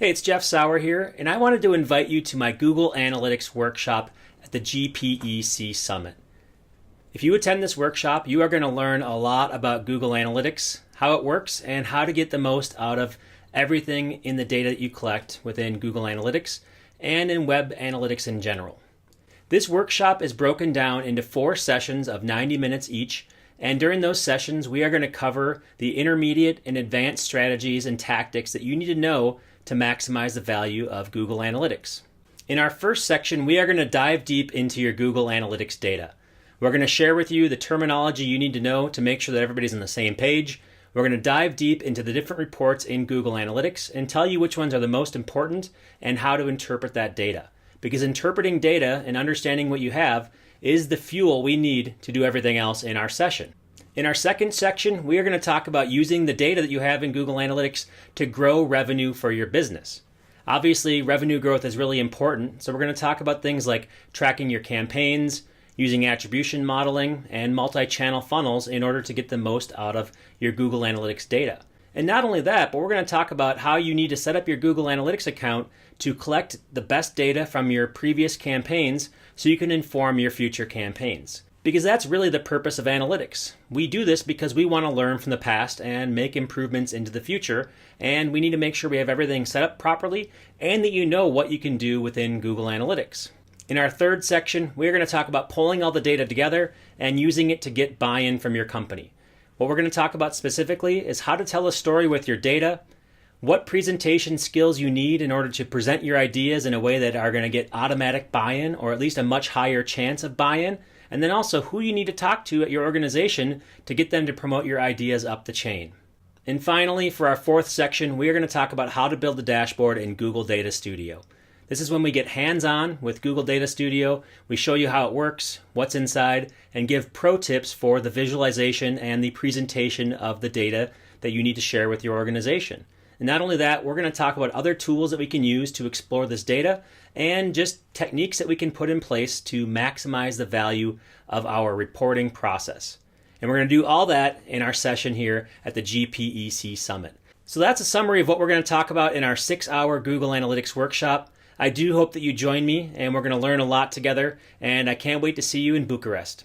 Hey, it's Jeff Sauer here, and I wanted to invite you to my Google Analytics workshop at the GPeC SUMMIT. If you attend this workshop, you are going to learn a lot about Google Analytics, how it works, and how to get the most out of everything in the data that you collect within Google Analytics and in web analytics in general. This workshop is broken down into 4 sessions of 90 minutes each, and during those sessions, we are going to cover the intermediate and advanced strategies and tactics that you need to know to maximize the value of Google Analytics. In our first section, we are going to dive deep into your Google Analytics data. We're going to share with you the terminology you need to know to make sure that everybody's on the same page. We're going to dive deep into the different reports in Google Analytics and tell you which ones are the most important and how to interpret that data. Because interpreting data and understanding what you have is the fuel we need to do everything else in our session. In our second section, we are going to talk about using the data that you have in Google Analytics to grow revenue for your business. Obviously, revenue growth is really important, so we're going to talk about things like tracking your campaigns, using attribution modeling, and multi-channel funnels in order to get the most out of your Google Analytics data. And not only that, but we're going to talk about how you need to set up your Google Analytics account to collect the best data from your previous campaigns so you can inform your future campaigns. Because that's really the purpose of analytics. We do this because we want to learn from the past and make improvements into the future, and we need to make sure we have everything set up properly and that you know what you can do within Google Analytics. In our third section, we're going to talk about pulling all the data together and using it to get buy-in from your company. What we're going to talk about specifically is how to tell a story with your data, what presentation skills you need in order to present your ideas in a way that are going to get automatic buy-in or at least a much higher chance of buy-in, and then also who you need to talk to at your organization to get them to promote your ideas up the chain. And finally, for our fourth section, we are going to talk about how to build a dashboard in Google Data Studio. This is when we get hands-on with Google Data Studio. We show you how it works, what's inside, and give pro tips for the visualization and the presentation of the data that you need to share with your organization. And not only that, we're going to talk about other tools that we can use to explore this data and just techniques that we can put in place to maximize the value of our reporting process. And we're going to do all that in our session here at the GPeC Summit. So that's a summary of what we're going to talk about in our 6-hour Google Analytics workshop. I do hope that you join me and we're going to learn a lot together, and I can't wait to see you in Bucharest.